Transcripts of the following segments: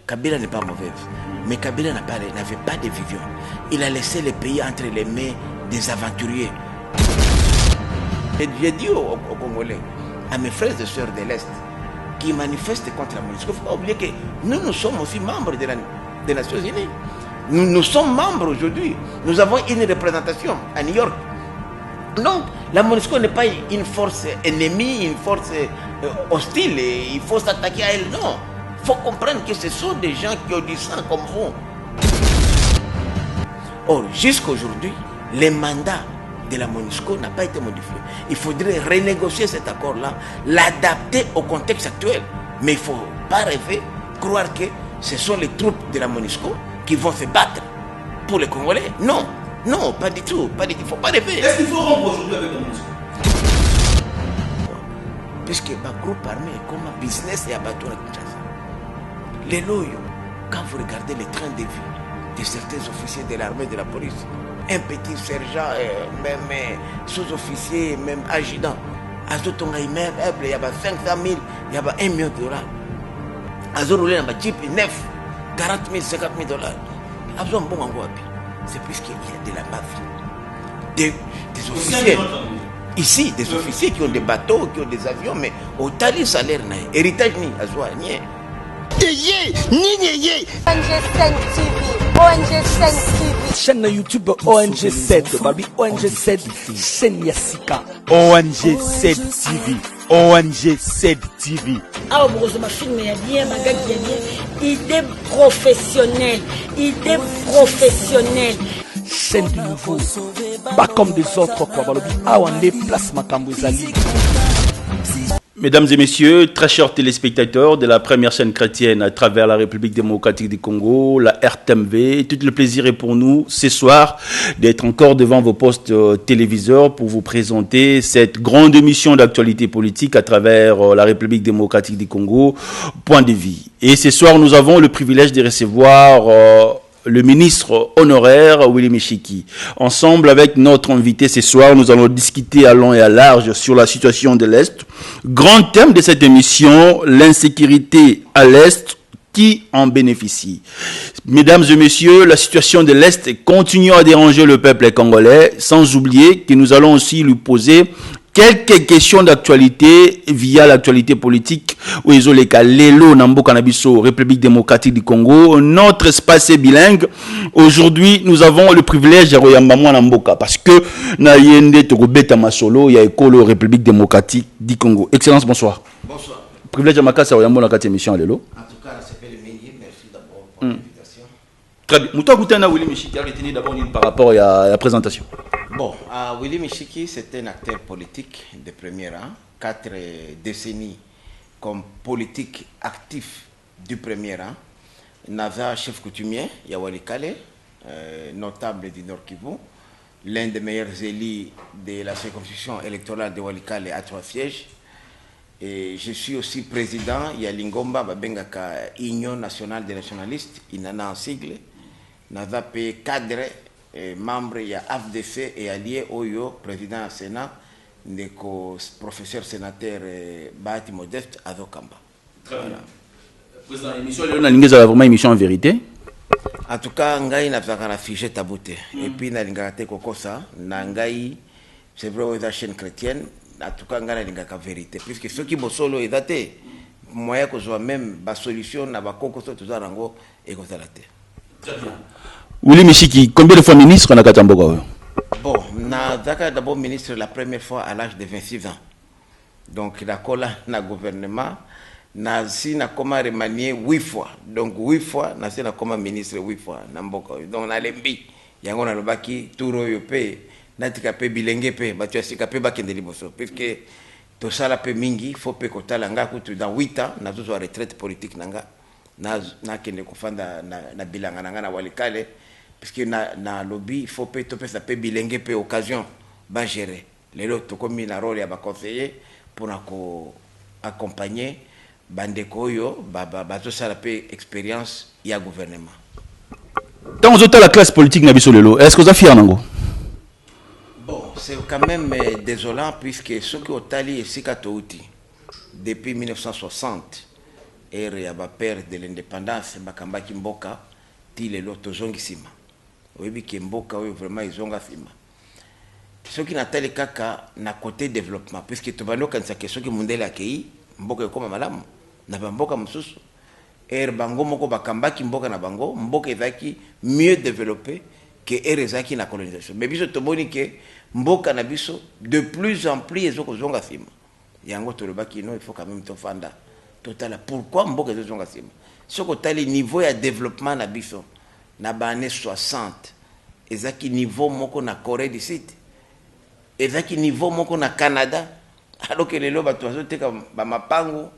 Kabila n'est pas mauvais, mais Kabila n'avait pas de vision. Il a laissé le pays entre les mains des aventuriers. Et j'ai dit aux Congolais, à mes frères et sœurs de l'Est, qui manifestent contre la MONUSCO, il ne faut pas oublier que nous sommes aussi membres des Nations Unies. Nous sommes membres aujourd'hui. Nous avons une représentation à New York. Donc, la MONUSCO n'est pas une force ennemie, une force hostile, et il faut s'attaquer à elle. Non. Il faut comprendre que ce sont des gens qui ont du sang comme vous. Or, jusqu'à aujourd'hui, le mandat de la MONUSCO n'a pas été modifié. Il faudrait renégocier cet accord-là, l'adapter au contexte actuel. Mais il ne faut pas rêver, croire que ce sont les troupes de la MONUSCO qui vont se battre pour les Congolais. Non, non, pas du tout, pas du tout. Il ne faut pas rêver. Est-ce qu'il faut rompre aujourd'hui avec la MONUSCO? Puisque le groupe armé est comme un business et abattoir à Kinshasa. Les loyaux, quand vous regardez les trains de vie de certains officiers de l'armée et de la police, un petit sergent, même sous-officier, même adjudant, il y a 500 000, il y a 1 million de dollars. Azo roulé dans un chip neuf, 40 000, 50 000 dollars. C'est puisqu'il y a de la mafia. Des officiers. Ici, des officiers qui ont des bateaux, qui ont des avions, mais au tali salaire, héritage ni, azoa, ni. ONG7 TV, ONG7 TV. Chaîne YouTube ONG7, Babi ONG7, chaîne Yassika. ONG7 TV, ONG7 TV. Ah, vous ma film est bien, ma gars est bien. Idée professionnelle, idée professionnelle. Chaîne du nouveau, pas comme des autres quoi. Balobi, ah on est place Makambozali. Mesdames et messieurs, très chers téléspectateurs de la première chaîne chrétienne à travers la République démocratique du Congo, la RTMV, tout le plaisir est pour nous ce soir d'être encore devant vos postes téléviseurs pour vous présenter cette grande émission d'actualité politique à travers la République démocratique du Congo, Point de Vie. Et ce soir, nous avons le privilège de recevoir le ministre honoraire Willy Michiki. Ensemble avec notre invité ce soir, nous allons discuter à long et à large sur la situation de l'Est. Grand thème de cette émission, l'insécurité à l'Est, qui en bénéficie. Mesdames et messieurs, la situation de l'Est continue à déranger le peuple congolais, sans oublier que nous allons aussi lui poser quelques questions d'actualité via l'actualité politique où ils ont les cas Lelo Nambo Canabiso, République démocratique du Congo. Notre espace est bilingue. Aujourd'hui, nous avons le privilège de Royambamwa Namboka parce que na yende Togobeta Masolo, ya Ekolo République démocratique du Congo. Excellence, bonsoir. Bonsoir. Privilège de Makassa Royambo na 4e émission Lelo. En tout cas, c'est fait le midi. Merci d'abord pour l'invitation. Très bien. Mouta Goutana Willy Michiki a retenu d'abord par rapport à la présentation. Bon, Willy Michiki, c'est un acteur politique de premier rang, 4 décennies comme politique actif du premier rang. Naza, chef coutumier, Yawali Kale, notable du Nord Kivu, l'un des meilleurs élus de la circonscription électorale de Walikale à 3 sièges. Et je suis aussi président, Yalingomba Babengaka, Union nationale des nationalistes, Inana en sigle, Naza P cadre. Membre il y a AFDC et allié Oyo, président du Sénat, professeur sénateur Bahati Modeste Azokamba. Voilà. Président, l'émission Léon vraiment émission en vérité. En tout cas, ngai na zakara figé tabouté. Et puis na lingate kokosa, na ngai c'est vrai aux chaîne chrétienne. En tout cas, ngai na lingaka vérité. Puisque ceux qui bosolo est daté, moyen que soit même ba solution na ba kokoso tout ça rango et ko salate. Très bien. Willy Michiki, combien de fois ministre on a Katamboga? Bon, d'abord ministre la première fois à l'âge de 26 ans. Donc, la cola na gouvernement, na si na comment remanier 8 fois. Donc, 8 fois, na si na comment ministre 8 fois. Donc, na lembi, yango na lobaki, touro yope, na tika pe bilenge pe, batu asika pe bakende liboso. Puisque tout ça la pe mingi, faut pe kota langa kutu dans 8 ans, na zozo retraite politique nanga, na kende kofanda na bilanga nanga na Walikale. Parce que na lobby il faut peut ça peut bilinguer peu occasion ba gérer les autres comme la rôle ya ba conseiller pour accompagner bandeko yo ba to ça la peu expérience ya gouvernement. Dans la classe politique na biso lelo, est-ce que vous êtes fier nango? Bon, c'est quand même désolant puisque ceux qui ont tali et sikatouti depuis 1960 ere ya bapere de l'indépendance bakambaki mboka ti lelo tozongi nsima oyebi ke mboka oyo vraiment ezonga nsima soki natali kaka na côté développement puisque tobandi okanisaka soki mundele akei mboka ekoma malamu na bamboka mosusu ere bango moko bakambaki mboka na bango mboka ezalaki mieux développé que ere ezalaki na colonisation mais biso tomoni ke mboka na biso de plus en plus ezokozonga nsima yango tolobaki no il faut quand même tofanda totala pourquoi mboka ezozonga nsima soki otali niveau ya développement na biso na baannée 60 ezalaki niveau moko na Corée du Sud ezalaki niveau moko na Canada alors que lelo bato bazoteka bamapango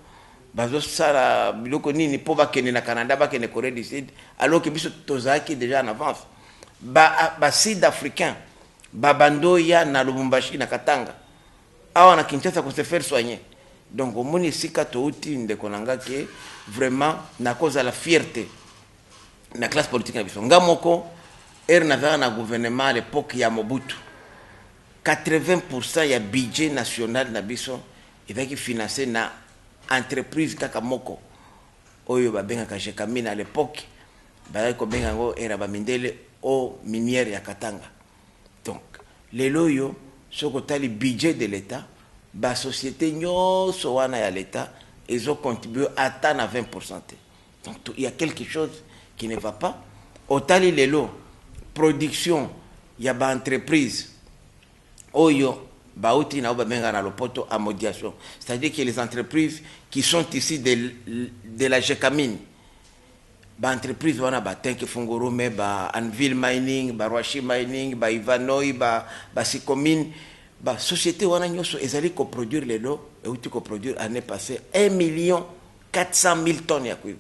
bazosala biloko nini mpo bakende na Canada bakende Corée du Sud alors que biso tozalaki déjà en avance sud africain babando ya na Lubumbashi na Katanga awa na Kinshasa ko se faire soigner donc omoni esika touti ndeko nanga ke vraiment na cause la fierté na classe politique na biso nga moko nazala na gouvernement à l'époque ya Mobutu 80% ya budget national na biso ezaki financé na entreprise kaka moko oyo babengaka Jekamine à l'époque bazali kobenga yango era bamindele o minière ya Katanga. Donc lelo yo soko tali budget de l'État ba société nyonso wana ya l'État ils ont contribué à atteindre 20%. Donc il y a quelque chose qui ne va pas. Otali lelo production ya ba entreprise oyo bauti na obabenga na lopoto à modiation, c'est-à-dire que les entreprises qui sont ici de la Jekamine ba entreprise wana ba Tenke Fungurume ba Anvil Mining ba Rwashi Mining ba Ivanoi ba Sikomine ba société wana nyoso ezali ko produire lelo et outi ko produire année passée 1 400 000 tonnes ya cuivre.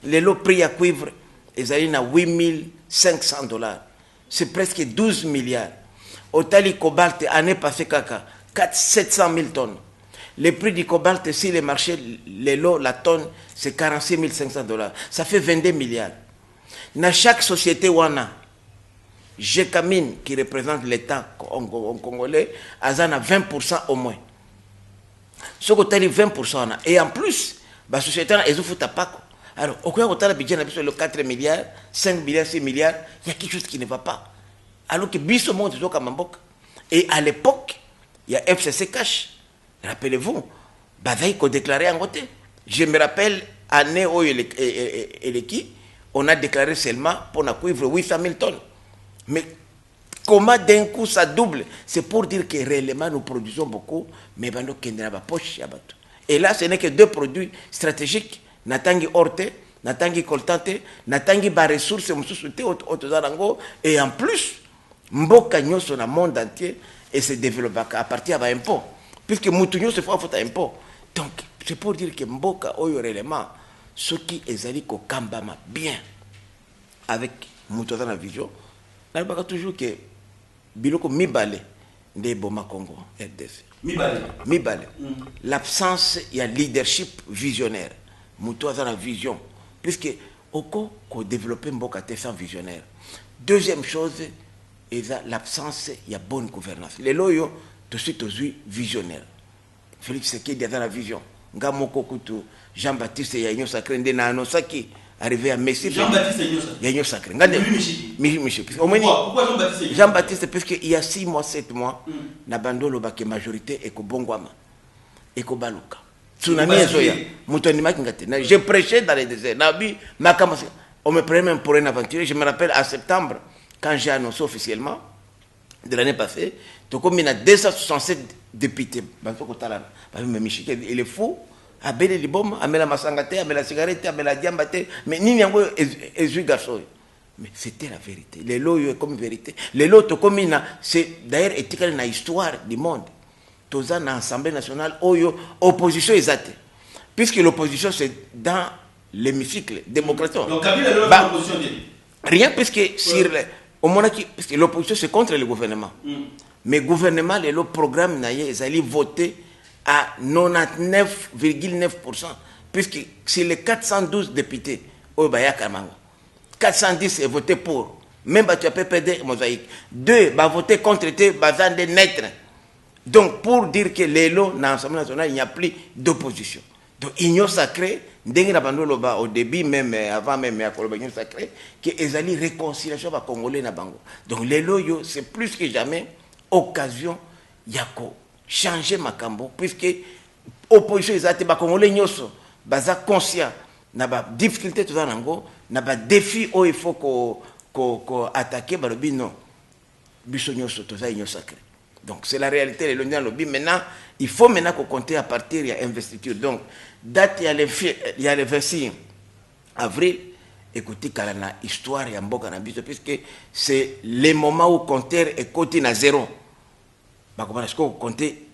Lelo prix ya cuivre ezali na $8,500, c'est presque 12 milliards. Otali cobalt année passée kaka 700 000 tonnes. Le prix du cobalt sur le marché, la tonne, c'est $46,500. Ça fait 22 milliards. Dans chaque société wana, Jekamine, qui représente l'État congolais, a 20% au moins. Ce que tu as 20%. Et en plus, la société a des pas. Alors, au cas où tu as le budget, le 4 milliards, 5 milliards, 6 milliards, il y a quelque chose qui ne va pas. Alors que Bisso monte comme un boc. Et à l'époque, il y a FCC Cash. Rappelez-vous, Badaï qu'on déclaré en côté. Je me rappelle, année où on a déclaré seulement pour la cuivre 800 000 tonnes. Mais comment d'un coup ça double? C'est pour dire que réellement nous produisons beaucoup, mais nous avons pas poche. Et là, ce n'est que deux produits stratégiques. Natangi Orte, Natangi Coltante, Natangi ba ressources et en plus, Mboka nyoso na monde entier et se développe à partir de l'impôt. Puisque Moutounio se fait à impôt. Donc, c'est pour dire que Mboka oyo réellement, ce qui est allé ko kambama bien avec Moutouna na vision, là il y a toujours que biloko mibale de Boma Congo RDC. Mibale. L'absence il y a leadership visionnaire. Moutouna na vision puisque oko ko développer Mboka sans visionnaire. Deuxième chose, il y a l'absence il y a bonne gouvernance. Les loyaux tout de suite aux visionnaires. Félix Sekedi a dans la vision. Ngamoko Kutu, Jean-Baptiste Yanyo Sacré, Ndena Anosaki, arrivé à Messi. Jean-Baptiste Yanyo Sacré. Pourquoi Jean-Baptiste Jean-Baptiste, parce qu'il y a 6 mois, 7 mois, Nabando Lobake majorité et Kobongwama. Et Kobaluka. Tsunami Ezoya. Moutonima Kingate. J'ai prêché dans les déserts. Nabi, Makamasi. On me prenait même pour un aventurier. Je me rappelle en septembre, quand j'ai annoncé officiellement, de l'année passée, il y a 267 députés. Il est fou. Abel Libom, Amela Masangate, Amela Cigarette, Amela Diambate, mais ni yango ezui garçon. Mais c'était la vérité. Les lots comme vérité. Les lots comme c'est d'ailleurs éthique dans l'histoire du monde. Tous en Assemblée nationale, opposition exacte. Puisque l'opposition c'est dans l'hémicycle démocratique. Donc Kabila est l'opposition. Rien puisque sur parce que l'opposition c'est contre le gouvernement. Mais le gouvernement, le programme ils allaient voter à 99,9%. Puisque sur les 412 députés, 410 est voté pour. Même tu as PPD, mosaïque. 2 va voter contre net. Donc pour dire que les lots dans l'Assemblée nationale, il n'y a plus d'opposition. Donc, union sacrée, au début, même avant même, union sacrée, que les alliés réconciliation avec les Congolais. Donc, les loyaux, c'est plus que jamais occasion de changer Makambo, puisque l'opposition, les Congolais, ils sont conscients de la difficulté, de la défi où il faut attaquer, non. Donc, c'est la réalité de l'Union lobby. Maintenant, il faut maintenant compter à partir de l'investiture. Donc, date, il y a le 26 avril. Écoutez, quand on a histoire, il y a un bon cannabis, puisque c'est le moment où compter est côté à zéro. Parce qu'on compter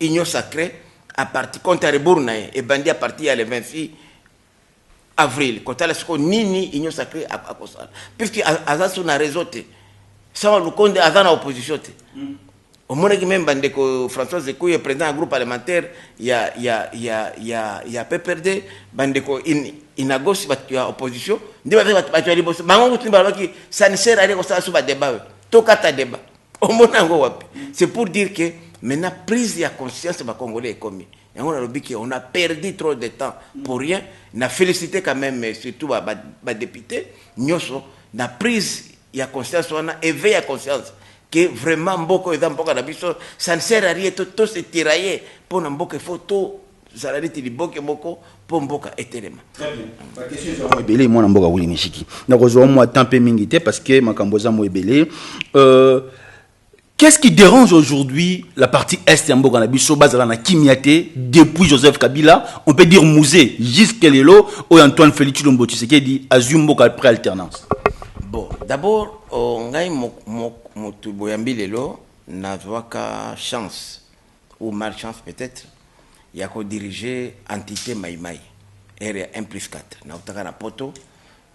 union sacrée à partir compte à rebours et bandit à partir le 26 avril. Quand on a ni union sacrée à cause ça. Puisque Azaz on a réseauté. Ça on le compte Azaz en opposition. Au moins que même bandeko François Zekou est président d'un groupe parlementaire, il y a PPRD, bandeko inagos il y a opposition. Ça ne sert à rien que ça soit débat. Tokata débat. C'est pour dire que maintenant, prise de conscience des Congolais est commis. On a perdu trop de temps pour rien. On a félicité quand même, surtout les députés. Nous avons prise de conscience, on a éveillé la conscience que vraiment, beaucoup de gens, ça ne sert à rien, tout se tirailler pour nous, il faut tout. Ça a été beaucoup pour Mboka et Téléma. Très bien. La question est belé, moi, Mboka Wili Nishiki. Nous avons moi tant peu mingité parce que Makamboza mo belé. Qu'est-ce qui dérange aujourd'hui la partie est de Mboka Nabiso Bazalana Kimiate depuis Joseph Kabila, on peut dire Mouzé, jusqu'à Lelo, ou Antoine Félix Tshilombo Tshisekedi dit Azum Mboka après alternance. Bon, d'abord, on a eu Boyambi Lelo, n'a pas chance, ou malchance peut-être. Il y a qu'à diriger entité Maïmaï, area 1+4. Na utaka na poto,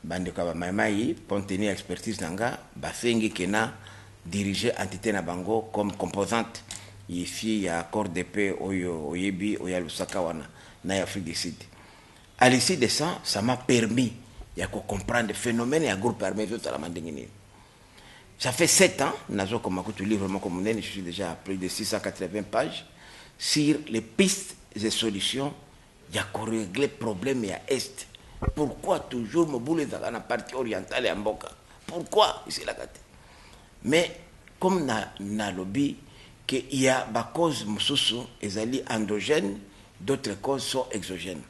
bande kwa Maïmaï, pour tenir expertise nanga, basengi kena diriger entité na bango comme composante. Ici, il y a accord de paix au Yebi, au Lusaka wana, na Afrique du Sud. À l'issue de ça, ça m'a permis, il y a qu'à comprendre le phénomène et à groupe armé, ça fait 7 ans, nazo comme un livre, je suis déjà à plus de 680 pages, sur les pistes et solutions, il y a qu'à régler le problème à Est. Pourquoi toujours me boule dans la partie orientale et en Mboka? Pourquoi ici la carte? Mais comme na lobby, qu'il y a des causes endogènes, d'autres causes sont exogènes.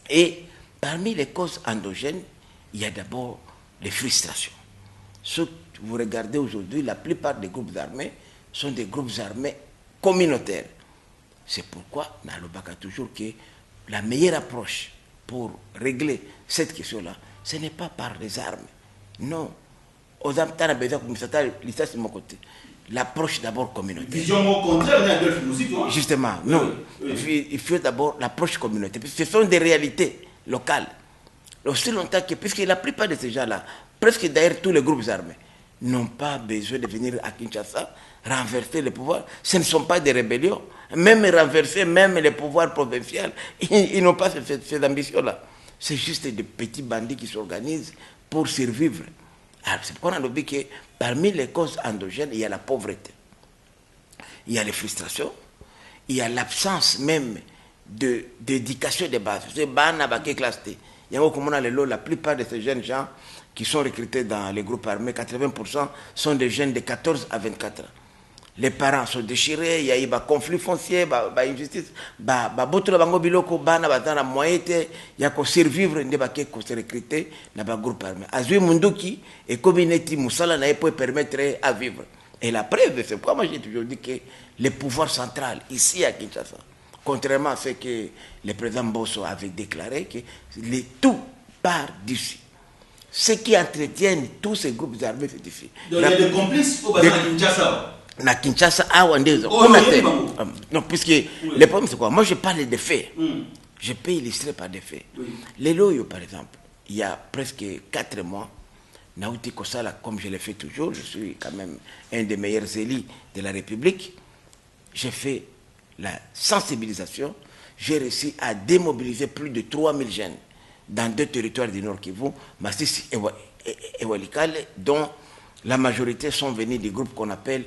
Et parmi les causes endogènes, il y a d'abord les frustrations. Ce que vous regardez aujourd'hui, la plupart des groupes armés sont des groupes armés communautaires. C'est pourquoi, dans le Baka toujours, que la meilleure approche pour régler cette question-là, ce n'est pas par les armes. Non. Aux armes, tu as besoin de mon côté. L'approche d'abord communautaire. Vision au contraire, aussi, tu vois. Justement, non. Oui. Il faut d'abord l'approche communautaire. Ce sont des réalités locales. Aussi longtemps que, puisque la plupart de ces gens-là, presque d'ailleurs tous les groupes armés, n'ont pas besoin de venir à Kinshasa renverser le pouvoir. Ce ne sont pas des rébellions. Même renverser même les pouvoirs provinciaux, ils n'ont pas ces ambitions-là. C'est juste des petits bandits qui s'organisent pour survivre. Alors, c'est pourquoi on a dit que parmi les causes endogènes, il y a la pauvreté, il y a les frustrations, il y a l'absence même d'éducation de base. C'est la plupart de ces jeunes gens qui sont recrutés dans les groupes armés, 80% sont des jeunes de 14 à 24 ans. Les parents sont déchirés, il y a eu des conflits fonciers, des injustices, il y a des survivre, il y a des recrutés dans les groupes armés. Azui Munduki et Komineti Moussala n'a pas permettre à vivre. Et la preuve, c'est pourquoi moi j'ai toujours dit que le pouvoir central, ici à Kinshasa, contrairement à ce que le président Bosso avait déclaré, que tout part d'ici. Ceux qui entretiennent tous ces groupes armés, c'est ici. Donc il y a des complices au bassin de Kinshasa. Na Kinshasa, non, puisque le problème c'est quoi? Moi je parle des faits. Je peux illustrer par des faits. Oui. Les loyaux, par exemple, il y a presque 4 mois, Naouti Kosala, comme je l'ai fait toujours, je suis quand même un des meilleurs élus de la République, j'ai fait la sensibilisation, j'ai réussi à démobiliser plus de 3000 jeunes dans 2 territoires du Nord Kivu, Masisi et Walikale, dont la majorité sont venus du groupe qu'on appelle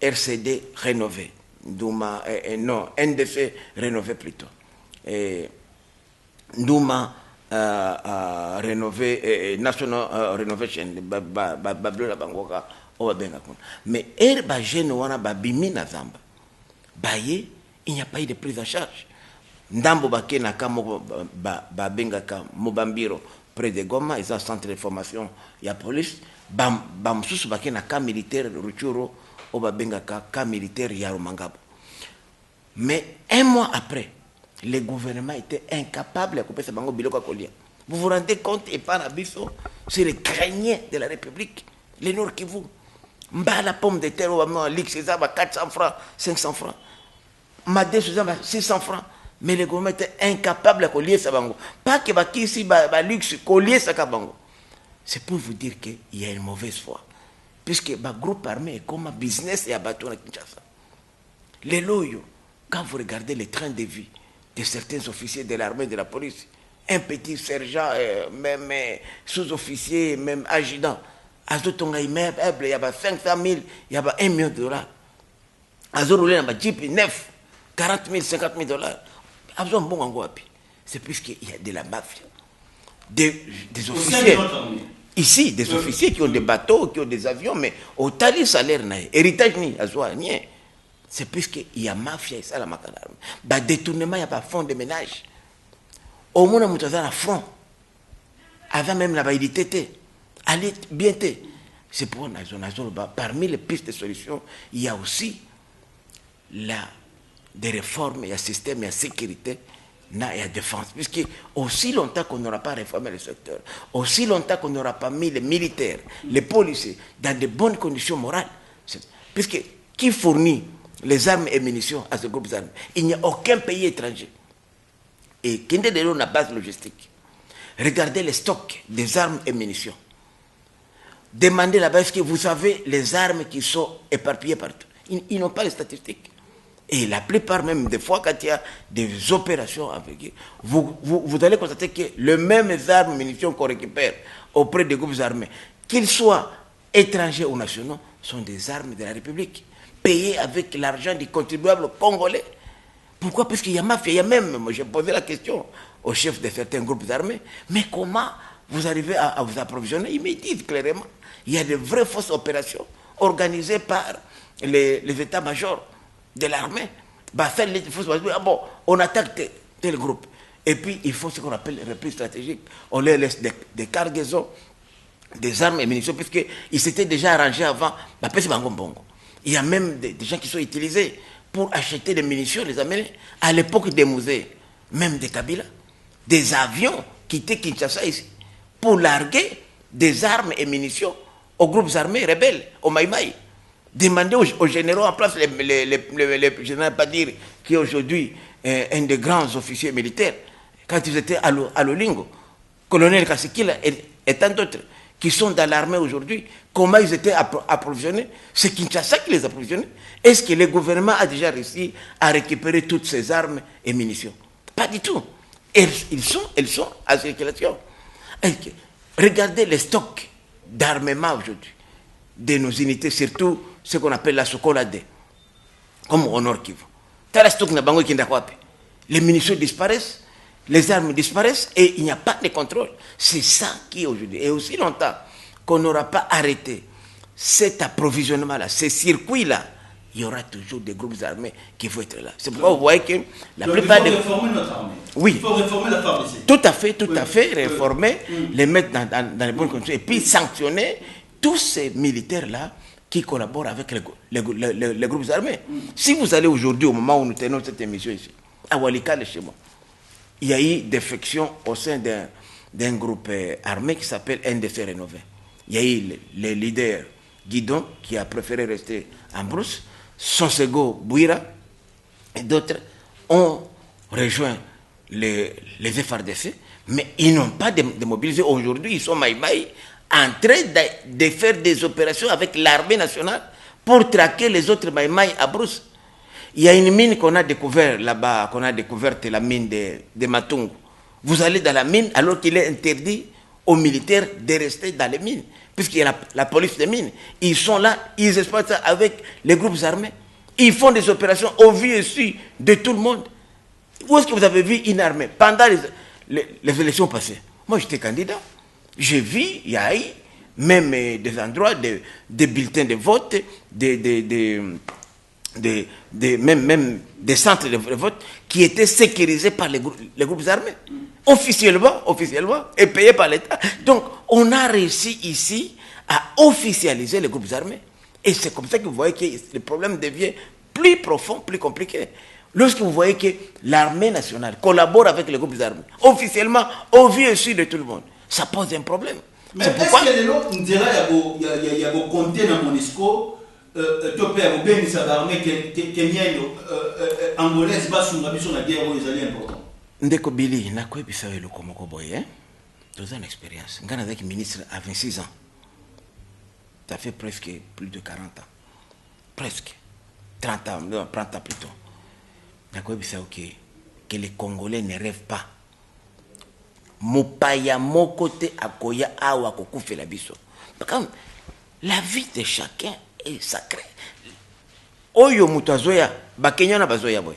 RCD rénové, non, NDC rénové plutôt. Ndouma rénové National Renovation bablo la bangoka o babenga kuna mais ba jeune wana babimi na zamba baye il n'y a pas eu de prise en charge ndambo bakena kamo babengaka Mobambiro près de Goma ils ont centre de formation ya police bamsusu bakena ka militaire Ruchuru o babengaka ka militaire ya Rumangabo. Mais un mois après, le gouvernement était incapable de couper ce bango biloko kolia. Vous vous rendez compte, et par Abisso, c'est le grenier de la République, le Nord Kivu. Mba la pomme de terre, on ligue c'est ça, 400 francs, 500 francs. Madé, c'est ça, 600 francs. Mais le gouvernement était incapable de coller ce bango. Pas que ici, luxe, collier ce bango. C'est pour vous dire qu'il y a une mauvaise foi. Puisque le groupe armé est comme un business et un bateau à Kinshasa. Les loyaux. Quand vous regardez les trains de vie de certains officiers de l'armée et de la police, un petit sergent, même sous-officier, même adjudant, Azotonga immeuble, il y a 500 000, il y a 1 million de dollars. Azoroulé dans Jeep 9, 40 000, 50 000 dollars. C'est puisqu'il y a de la mafia. Des officiers. Ici, des officiers qui ont des bateaux, qui ont des avions, mais au tali salaire, héritage ni, rien. C'est puisqu'il y a mafia et ça la macanarme. Bah détournement, il n'y a pas fonds de ménage. Au moins, on a un front. Avant même la validité. Allez, bien. C'est pour parmi les pistes de solutions, il y a aussi des réformes, il y a système, il y a sécurité, il y a défense. Puisque aussi longtemps qu'on n'aura pas réformé le secteur, aussi longtemps qu'on n'aura pas mis les militaires, les policiers, dans de bonnes conditions morales, puisque qui fournit les armes et munitions à ce groupe d'armes? Il n'y a aucun pays étranger. Et Kinde de la base logistique. Regardez les stocks des armes et munitions. Demandez là-bas, est-ce que vous savez les armes qui sont éparpillées partout? Ils n'ont pas les statistiques. Et la plupart même des fois, quand il y a des opérations avec eux, vous allez constater que les mêmes armes et munitions qu'on récupère auprès des groupes armés, qu'ils soient étrangers ou nationaux, sont des armes de la République, payées avec l'argent du contribuable congolais. Pourquoi? Parce qu'il y a mafia, il y a même, moi j'ai posé la question au chef de certains groupes armés, mais comment vous arrivez à vous approvisionner? Ils me disent clairement, il y a de vraies fausses opérations organisées par les états-majors de l'armée. Bon, on attaque tel groupe. Et puis, il faut ce qu'on appelle les reprises stratégiques. On leur laisse des cargaisons, des armes et munitions, puisqu'ils s'étaient déjà arrangés avant. Il y a même des gens qui sont utilisés pour acheter des munitions, les amener. À l'époque des musées, même des Kabila, des avions quittaient Kinshasa ici pour larguer des armes et munitions aux groupes armés rebelles, au Maïmaï. Demandez aux généraux en place, le général Padir, qui est aujourd'hui un des grands officiers militaires, quand ils étaient à l'Olingo, colonel Kassikila et tant d'autres, qui sont dans l'armée aujourd'hui, comment ils étaient approvisionnés? C'est Kinshasa qui les approvisionnait. Est-ce que le gouvernement a déjà réussi à récupérer toutes ces armes et munitions? Pas du tout. Elles sont à circulation. Regardez les stocks d'armement aujourd'hui de nos unités, surtout ce qu'on appelle la Sokolade, comme au Nord Kivu. Les munitions disparaissent, les armes disparaissent et il n'y a pas de contrôle. C'est ça qui est aujourd'hui. Et aussi longtemps qu'on n'aura pas arrêté cet approvisionnement-là, ces circuits-là, il y aura toujours des groupes armés qui vont être là. C'est pourquoi vous voyez que la plupart des... Il faut réformer notre armée. Oui. Il faut réformer la FARDC. Tout à fait, réformer, les mettre dans les bonnes conditions et puis sanctionner tous ces militaires-là qui collaborent avec les groupes armés. Si vous allez aujourd'hui, au moment où nous tenons cette émission ici, à Walikale, chez moi, il y a eu défection au sein d'un groupe armé qui s'appelle NDC Rénové. Il y a eu le leader Guidon qui a préféré rester en brousse, Sonsego Bouira et d'autres ont rejoint les FARDC, mais ils n'ont pas démobilisé. Aujourd'hui, ils sont maïmaï en train de faire des opérations avec l'armée nationale pour traquer les autres maïmaï à brousse. Il y a une mine qu'on a découverte là-bas, la mine de Matungu. Vous allez dans la mine alors qu'il est interdit aux militaires de rester dans les mines, puisqu'il y a la police des mines. Ils sont là, ils exploitent ça avec les groupes armés. Ils font des opérations au vu et su de tout le monde. Où est-ce que vous avez vu une armée pendant les élections passées? Moi, j'étais candidat. J'ai vu, il y a eu même des endroits, des bulletins de vote, même des centres de vote qui étaient sécurisés par les groupes armés. Officiellement, et payés par l'État. Donc, on a réussi ici à officialiser les groupes armés. Et c'est comme ça que vous voyez que le problème devient plus profond, plus compliqué. Lorsque vous voyez que l'armée nationale collabore avec les groupes armés, officiellement, au vu et su de tout le monde, ça pose un problème. Mais est-ce qu'il y a des gens qui diraient qu'il y a des comptes dans MONUSCO, il y a des armées kenyans, angolaises, sur la guerre où ils allaient important? Ndeko Billy, n'a quoi bisa le Komoko Boye, dans une expérience. Ngana avec ministre à 26 ans. Ça fait presque plus de 40 ans. Presque. 30 ans, non, 30 ans plutôt. N'a quoi bisa que les Congolais ne rêvent pas. Mopaya mokote akoya awa kokufe la biso. Comme la vie de chacun est sacrée. Oyo mutazoya, bakenya na bazoya boy.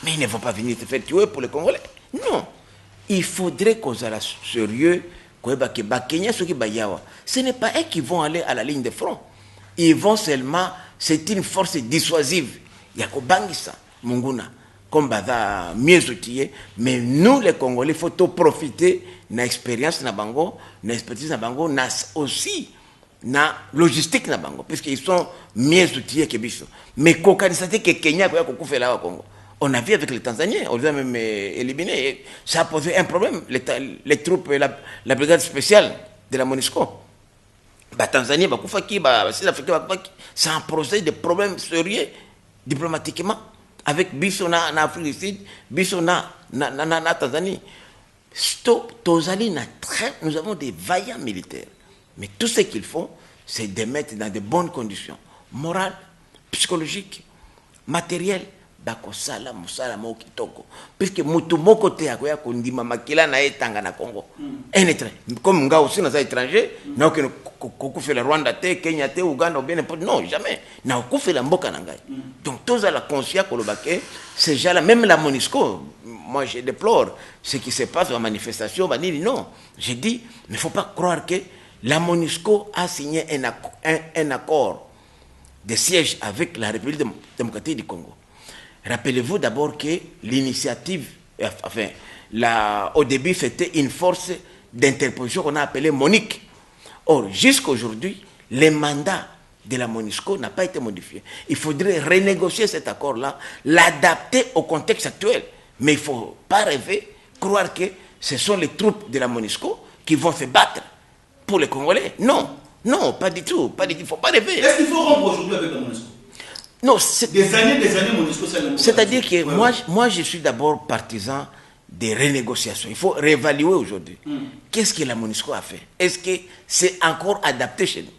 Mais ils ne vont pas venir te faire tuer pour les Congolais. Non. Il faudrait qu'on soit sérieux. Ce n'est pas eux qui vont aller à la ligne de front. Ils vont seulement, c'est une force dissuasive. Il y a Bangisa, Munguna, comme Bada, mieux outillé. Mais nous, les Congolais, il faut profiter de l'expérience de Bango, de l'expertise de Bango, aussi de la logistique de Bango, puisqu'ils sont mieux outillés que Bisso. Mais quand on sait que Kenya a fait là au Congo, on a vu avec les Tanzaniens, on les a même éliminés. Ça a posé un problème. Les troupes, la brigade spéciale de la MONUSCO. La Tanzanie, ça a posé des problèmes sérieux diplomatiquement avec Bissona en Afrique du Sud, Bissona en Tanzanie. Nous avons des vaillants militaires. Mais tout ce qu'ils font, c'est de mettre dans de bonnes conditions morales, psychologiques, matérielles. Bakosala musala mo kitoko puisque mutu moko te akoya kondima makila na etanga na Congo comme nga aussi dans étranger na ko kokufela Rwanda te Kenya te Uganda ou bien n'importe non jamais na kokufela mboka na ngai donc tous à la conscience kolobake ces gens là même la MONUSCO moi je déplore ce qui se passe dans la manifestation vanille non j'ai dit mais faut pas croire que la MONUSCO a signé un accord de siège avec la République démocratique du Congo. Rappelez-vous d'abord que l'initiative, enfin, au début, c'était une force d'interposition qu'on a appelée MONUC. Or, jusqu'à aujourd'hui, le mandat de la MONUSCO n'a pas été modifié. Il faudrait renégocier cet accord-là, l'adapter au contexte actuel. Mais il ne faut pas rêver, croire que ce sont les troupes de la MONUSCO qui vont se battre pour les Congolais. Non, non, pas du tout. Il ne faut pas rêver. Est-ce qu'il faut rompre aujourd'hui avec la MONUSCO? Non, des années, MONUSCO, c'est-à-dire que moi, je suis d'abord partisan des renégociations. Il faut réévaluer aujourd'hui. Qu'est-ce que la MONUSCO a fait? Est-ce que c'est encore adapté chez nous?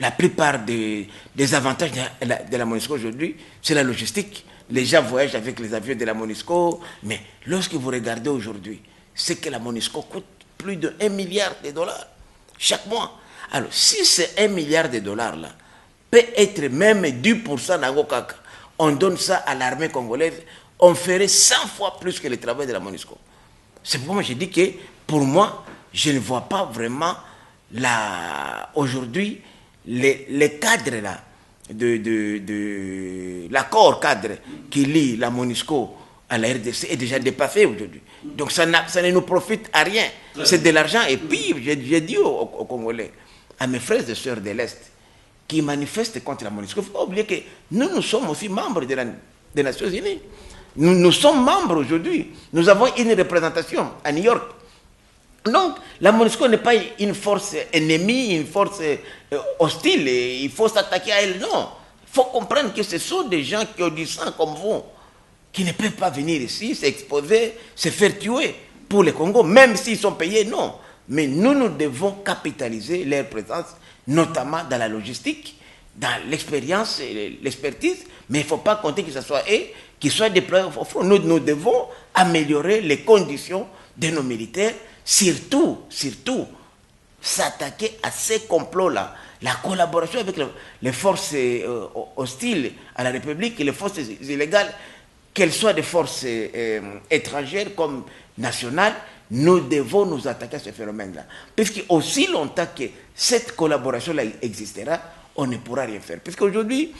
La plupart des avantages de la MONUSCO aujourd'hui, c'est la logistique. Les gens voyagent avec les avions de la MONUSCO. Mais lorsque vous regardez aujourd'hui, c'est que la MONUSCO coûte plus de 1 milliard de dollars chaque mois. Alors, si c'est 1 milliard de dollars là, peut être même 10% d'Angokaka. On donne ça à l'armée congolaise, on ferait 100 fois plus que le travail de la MONUSCO. C'est pourquoi j'ai dit que, pour moi, je ne vois pas vraiment aujourd'hui les cadres là, l'accord cadre qui lie la MONUSCO à la RDC est déjà dépassé aujourd'hui. Donc ça ne nous profite à rien. C'est de l'argent. Et puis, j'ai dit aux Congolais, à mes frères et sœurs de l'Est, qui manifestent contre la MONUSCO. Il ne faut pas oublier que nous sommes aussi membres des Nations Unies. Nous sommes membres aujourd'hui. Nous avons une représentation à New York. Donc, la MONUSCO n'est pas une force ennemie, une force hostile. Et il faut s'attaquer à elle. Non. Il faut comprendre que ce sont des gens qui ont du sang comme vous, qui ne peuvent pas venir ici, s'exposer, se faire tuer pour le Congo, même s'ils sont payés. Non. Mais nous devons capitaliser leur présence, notamment dans la logistique, dans l'expérience et l'expertise, mais il ne faut pas compter que ce soit eux qui soient déployés au front. Nous devons améliorer les conditions de nos militaires, surtout s'attaquer à ces complots-là, la collaboration avec les forces hostiles à la République et les forces illégales. qu'elles soient des forces étrangères comme nationales, nous devons nous attaquer à ce phénomène-là. Puisque aussi longtemps que cette collaboration-là existera, on ne pourra rien faire. Puisqu'aujourd'hui,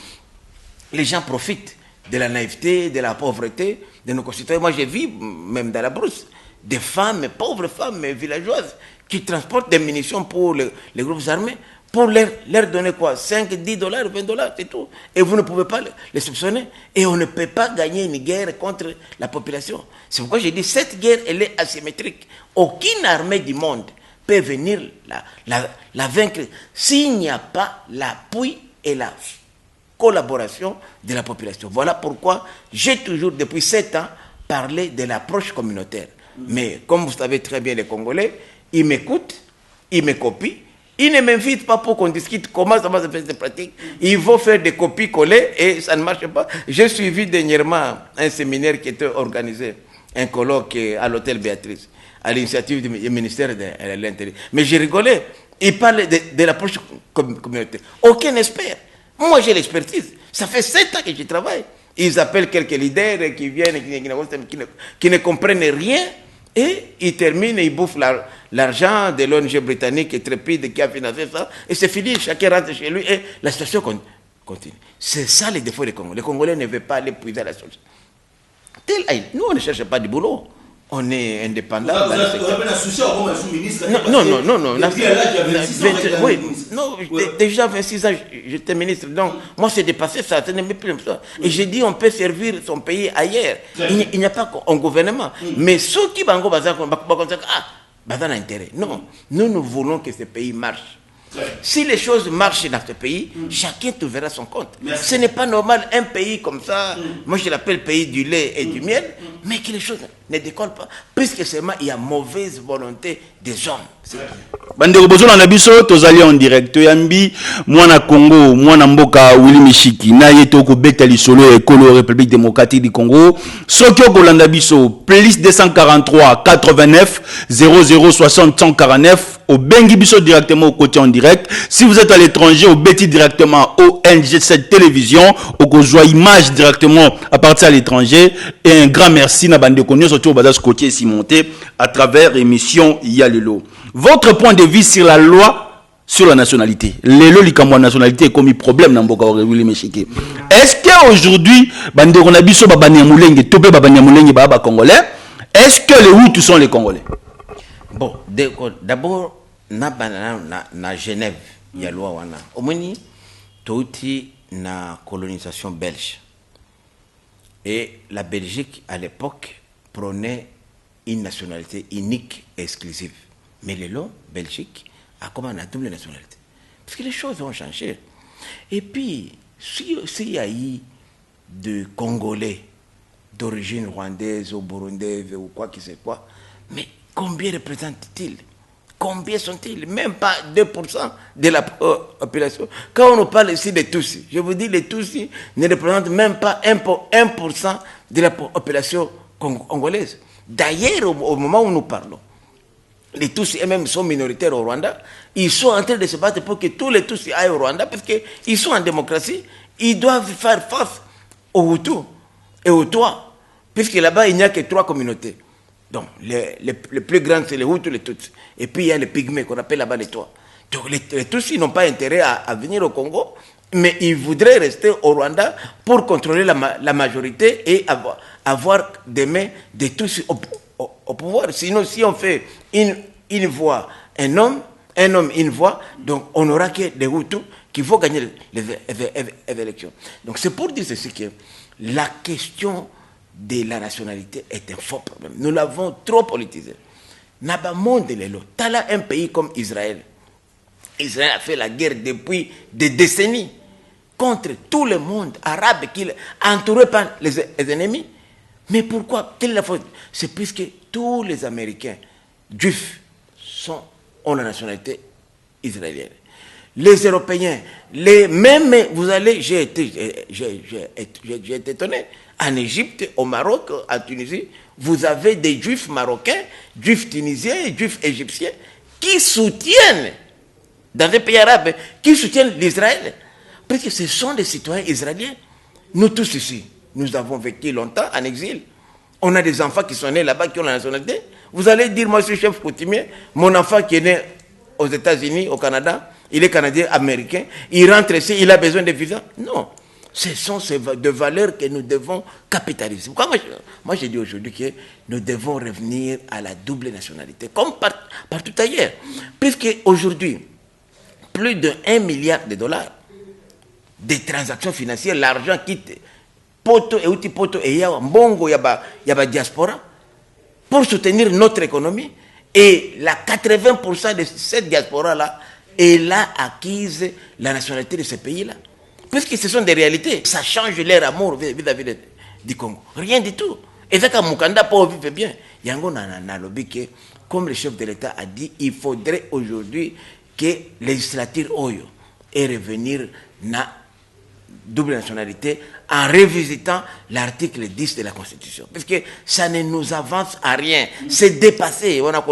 les gens profitent de la naïveté, de la pauvreté de nos concitoyens. Moi, j'ai vu, même dans la brousse, des femmes, pauvres femmes villageoises, qui transportent des munitions pour les groupes armés, pour leur donner quoi, 5, 10 dollars, 20 dollars, c'est tout. Et vous ne pouvez pas les soupçonner. Et on ne peut pas gagner une guerre contre la population. C'est pourquoi j'ai dit, cette guerre, elle est asymétrique. Aucune armée du monde peut venir la vaincre s'il n'y a pas l'appui et la collaboration de la population. Voilà pourquoi j'ai toujours, depuis 7 ans, parlé de l'approche communautaire. Mais comme vous savez très bien, les Congolais, ils m'écoutent, ils me copient, ils ne m'invitent pas pour qu'on discute comment ça va se faire cette pratique. Ils vont faire des copies-coller et ça ne marche pas. J'ai suivi dernièrement un séminaire qui était organisé, un colloque à l'hôtel Béatrice, à l'initiative du ministère de l'Intérieur. Mais j'ai rigolé. Ils parlent de l'approche communautaire. Aucun expert. Moi, j'ai l'expertise. Ça fait 7 ans que je travaille. Ils appellent quelques leaders qui viennent, qui ne comprennent rien, et ils terminent et ils bouffent l'argent de l'ONG britannique et Trépide qui a financé ça, et c'est fini, chacun rentre chez lui, et la situation continue. C'est ça le défaut des Congolais. Les Congolais ne veulent pas aller puiser la solution. Nous, on ne cherche pas du boulot. On est indépendant. Vous avez un souci au ministre. Non. Depuis l'âge de 26 ans, oui, non, déjà 26 ans, j'étais ministre. Donc, moi, c'est dépassé ça. Ce n'est même plus comme ça. Et j'ai dit, on peut servir son pays ailleurs. Il n'y a pas un gouvernement. Mais ceux qui vont intérêt. Non, nous voulons que ce pays marche. Si les choses marchent dans ce pays, chacun trouvera son compte. Ce n'est pas normal, un pays comme ça, moi je l'appelle pays du lait et du miel, mais que les choses ne décollent pas, puisque seulement il y a mauvaise volonté des hommes. Bandeko bozo na biso tozali en direct yambi mwana Congo mwana mboka Willy Mishiki na yeto ko betali solo ekolo République démocratique du Congo soki okolanda biso plus 243 89 0060 149 au bengi biso directement au côté en direct. Si vous êtes à l'étranger au beti directement au NG7 télévision au kozwa image directement à partir à l'étranger, et un grand merci na bandeko nyo surtout au bazas côté Simonté à travers émission Yalelo. Votre point de vue sur la loi sur la nationalité. Lelo likambo nationalité est comme problème dans mboka Willy Mishiki. Est-ce que aujourd'hui bandeko na biso babanya mulenge topé babanya mulenge ba congolais, est-ce que les Hutus sont les Congolais? Bon, d'abord na Genève il y a loi wana. Omoni touti na colonisation belge. Et la Belgique à l'époque prônait une nationalité unique et exclusive. Mais le long, Belgique a comme une double nationalité. Parce que les choses ont changé. Et puis, s'il y a eu de Congolais d'origine rwandaise ou burundaise ou quoi que ce soit, mais combien représentent-ils? Combien sont-ils? Même pas 2% de la population. Quand on nous parle ici des Tutsis, je vous dis, les Tutsis ne représentent même pas 1% de la population congolaise. D'ailleurs, au moment où nous parlons, les Tutsis eux-mêmes sont minoritaires au Rwanda. Ils sont en train de se battre pour que tous les Tutsis aillent au Rwanda parce qu'ils sont en démocratie. Ils doivent faire face aux Hutus et aux Tois. Puisque là-bas, il n'y a que 3 communautés. Donc, les plus grandes, c'est les Hutus, les Tutsis. Et puis, il y a les Pygmées qu'on appelle là-bas les Tois. Donc, les Tutsis n'ont pas intérêt à venir au Congo, mais ils voudraient rester au Rwanda pour contrôler la majorité et avoir des mains de Tutsis au pouvoir. Sinon, si on fait une voix, un homme, une voix, donc on n'aura que des Hutus qui vont gagner les élections. Donc c'est pour dire ceci que la question de la nationalité est un faux problème. Nous l'avons trop politisé. Naba monde lelo. T'as un pays comme Israël. Israël a fait la guerre depuis des décennies contre tout le monde arabe qui est entouré par les ennemis. Mais pourquoi? Quelle est la faute? C'est puisque tous les Américains juifs ont la nationalité israélienne. Les Européens, même vous allez, j'ai été étonné, en Égypte, au Maroc, en Tunisie, vous avez des juifs marocains, juifs tunisiens et juifs égyptiens qui soutiennent, dans des pays arabes, qui soutiennent l'Israël. Parce que ce sont des citoyens israéliens. Nous tous ici, Nous avons vécu longtemps en exil. On a des enfants qui sont nés là-bas, qui ont la nationalité. Vous allez dire, moi, je suis chef coutumier, mon enfant qui est né aux États-Unis, au Canada, il est canadien, américain, il rentre ici, il a besoin de visa. Non. Ce sont des valeurs que nous devons capitaliser. Pourquoi moi je dis aujourd'hui que nous devons revenir à la double nationalité, comme partout ailleurs. Puisque aujourd'hui, plus de 1 milliard de dollars de transactions financières, l'argent quitte poto et outi poto et mbongo yaba diaspora pour soutenir notre économie. Et la 80% de cette diaspora-là, elle a acquise la nationalité de ce pays-là. Puisque ce sont des réalités, ça change leur amour vis-à-vis du Congo. Rien du tout. Et ça, quand Mukanda peut vivre bien, Yango n'a lobby que, comme le chef de l'État a dit, il faudrait aujourd'hui que la législature Oyo et revenir na double nationalité en revisitant l'article 10 de la Constitution. Parce que ça ne nous avance à rien. C'est dépassé. On a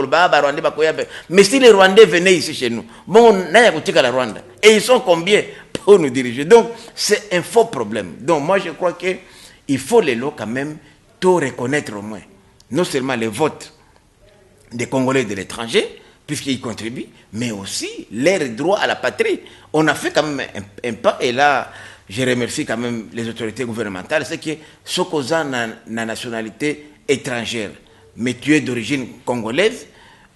mais si les Rwandais venaient ici chez nous, bon, on a la Rwanda. Et ils sont combien pour nous diriger? Donc, c'est un faux problème. Donc, moi, je crois qu'il faut les lots quand même tout reconnaître au moins. Non seulement les votes des Congolais de l'étranger, puisqu'ils contribuent, mais aussi leur droit à la patrie. On a fait quand même un pas, et là, je remercie quand même les autorités gouvernementales, c'est que ce qu'on a na nationalité étrangère, mais tu es d'origine congolaise,